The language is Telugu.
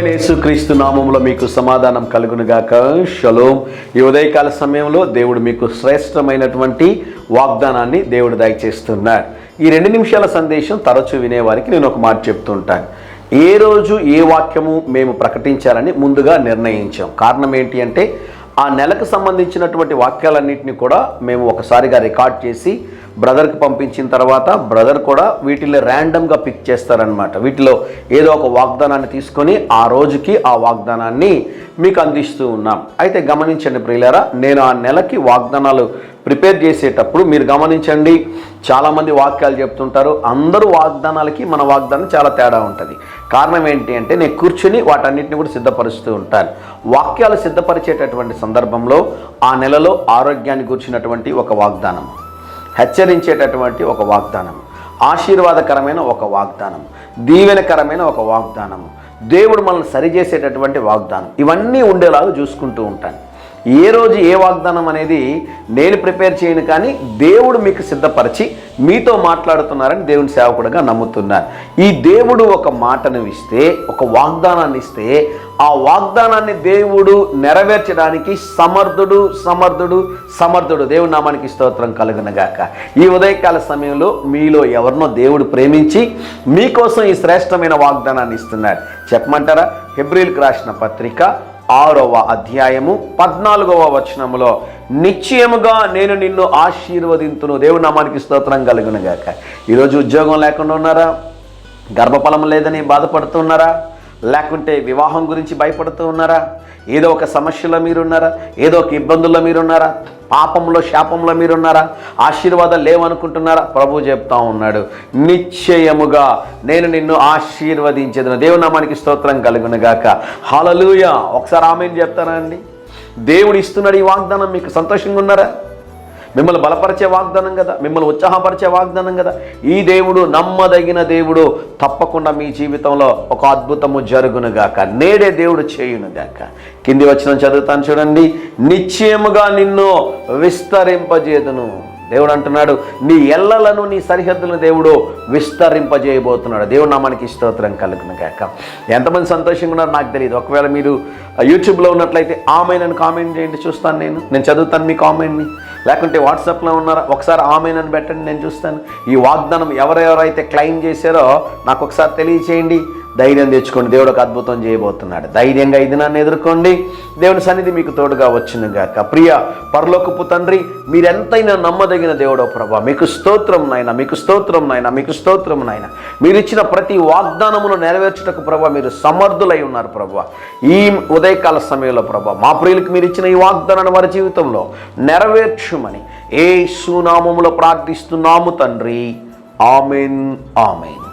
ప్రభువైన యేసుక్రీస్తు నామములో మీకు సమాధానం కలుగునుగాక. షలోం. ఈ ఉదయకాల సమయంలో దేవుడు మీకు శ్రేష్టమైనటువంటి వాగ్దానాన్ని దేవుడు దయచేస్తున్నాడు. ఈ 2 నిమిషాల సందేశం తరచూ వినేవారికి నేను ఒక మాట చెప్తుంటాను. ఏ రోజు ఏ వాక్యము మేము ప్రకటించాలని ముందుగా నిర్ణయించాం. కారణం ఏంటి అంటే ఆ నెలకు సంబంధించినటువంటి వాక్యాలన్నింటినీ కూడా మేము ఒకసారిగా రికార్డ్ చేసి బ్రదర్కి పంపించిన తర్వాత బ్రదర్ కూడా వీటిని ర్యాండమ్గా పిక్ చేస్తారనమాట. వీటిలో ఏదో ఒక వాగ్దానాన్ని తీసుకొని ఆ రోజుకి ఆ వాగ్దానాన్ని మీకు అందిస్తూ ఉన్నాం. అయితే గమనించండి ప్రియులారా, నేను ఆ నెలకి వాగ్దానాలు ప్రిపేర్ చేసేటప్పుడు మీరు గమనించండి, చాలామంది వాక్యాలు చెప్తుంటారు. అందరూ వాగ్దానాలకి మన వాగ్దానం చాలా తేడా ఉంటుంది. కారణం ఏంటి అంటే నేను కూర్చుని వాటన్నిటిని కూడా సిద్ధపరుస్తూ ఉంటాను. వాక్యాలు సిద్ధపరిచేటటువంటి సందర్భంలో ఆ నెలలో ఆరోగ్యాన్ని కూర్చున్నటువంటి ఒక వాగ్దానం, హెచ్చరించేటటువంటి ఒక వాగ్దానం, ఆశీర్వాదకరమైన ఒక వాగ్దానం, దీవెనకరమైన ఒక వాగ్దానం, దేవుడు మనల్ని సరిచేసేటటువంటి వాగ్దానం, ఇవన్నీ ఉండేలాగా చూసుకుంటూ ఉంటాను. ఏ రోజు ఏ వాగ్దానం అనేది నేను ప్రిపేర్ చేయను, కానీ దేవుడు మీకు సిద్ధపరిచి మీతో మాట్లాడుతున్నారని దేవుని సేవకుడుగా నమ్ముతున్నాను. ఈ దేవుడు ఒక మాటను ఇస్తే, ఒక వాగ్దానాన్ని ఇస్తే, ఆ వాగ్దానాన్ని దేవుడు నెరవేర్చడానికి సమర్థుడు. దేవుడి నామానికి స్తోత్రం కలుగునగాక. ఈ ఉదయకాల సమయంలో మీలో ఎవరినో దేవుడు ప్రేమించి మీకోసం ఈ శ్రేష్టమైన వాగ్దానాన్ని ఇస్తున్నాడు. చెప్పమంటారా? హెబ్రీయులకు రాసిన పత్రిక 6వ అధ్యాయము 14వ వచనములో, నిశ్చయముగా నేను నిన్ను ఆశీర్వదింతును. దేవుడి నామానికి స్తోత్రం కలుగునుగాక. ఈరోజు ఉద్యోగం లేకుండా ఉన్నారా? గర్భఫలం లేదని బాధపడుతున్నారా? లేకుంటే వివాహం గురించి భయపడుతూ ఉన్నారా? ఏదో ఒక సమస్యలో మీరున్నారా? ఏదో ఒక ఇబ్బందుల్లో మీరున్నారా? పాపంలో శాపంలో మీరున్నారా? ఆశీర్వాదాలు లేవనుకుంటున్నారా? ప్రభు చెప్తా ఉన్నాడు, నిశ్చయముగా నేను నిన్ను ఆశీర్వదించేదను. దేవుని నామానికి స్తోత్రం కలుగునుగాక. హల్లెలూయా. ఒకసారి ఆమేన్ చెప్తారా అండి? దేవుడు ఇస్తున్నాడు ఈ వాగ్దానం. మీకు సంతోషంగా ఉన్నారా? మిమ్మల్ని బలపరిచే వాగ్దానం కదా, మిమ్మల్ని ఉత్సాహపరిచే వాగ్దానం కదా. ఈ దేవుడు నమ్మదగిన దేవుడు. తప్పకుండా మీ జీవితంలో ఒక అద్భుతము జరుగునుగాక. నేడే దేవుడు చేయునుగాక. కింది వచనం చదువుతాను చూడండి. నిశ్చయముగా నిన్ను విస్తరింపజేదును. దేవుడు అంటున్నాడు, నీ ఎల్లలను, నీ సరిహద్దులను దేవుడు విస్తరింపజేయబోతున్నాడు. దేవుడు నామానికి స్తోత్రం కలుగునుగాక. ఎంతమంది సంతోషంగా ఉన్నారో నాకు తెలియదు. ఒకవేళ మీరు యూట్యూబ్లో ఉన్నట్లయితే ఆమెన్ అని కామెంట్ చేయండి, చూస్తాను. నేను చదువుతాను మీ కామెంట్ని. లేకుంటే వాట్సాప్లో ఉన్నారా? ఒకసారి ఆమెన్ అని పెట్టండి, నేను చూస్తాను. ఈ వాగ్దానం ఎవరెవరైతే క్లెయిమ్ చేశారో నాకు ఒకసారి తెలియచేయండి. ధైర్యం తెచ్చుకోండి, దేవుడు ఒక అద్భుతం చేయబోతున్నాడు. ధైర్యంగా ఈ దినాన్ని ఎదుర్కోండి. దేవుని సన్నిధి మీకు తోడుగా వచ్చునుగాక. ప్రియ పరలోకపు తండ్రి, మీరెంతైనా నమ్మదగిన దేవుడో ప్రభా, మీకు స్తోత్రం నాయన, మీకు స్తోత్రం నాయన, మీకు స్తోత్రం నాయన. మీరు ఇచ్చిన ప్రతి వాగ్దానమును నెరవేర్చుటకు ప్రభా మీరు సమర్థులై ఉన్నారు ప్రభా. ఈ ఉదయకాల సమయంలో ప్రభా మా ప్రియులకు మీరు ఇచ్చిన ఈ వాగ్దానాన్ని వారి జీవితంలో నెరవేర్చుమని యేసు నామములో ప్రార్థిస్తున్నాము తండ్రి. ఆమేన్, ఆమేన్.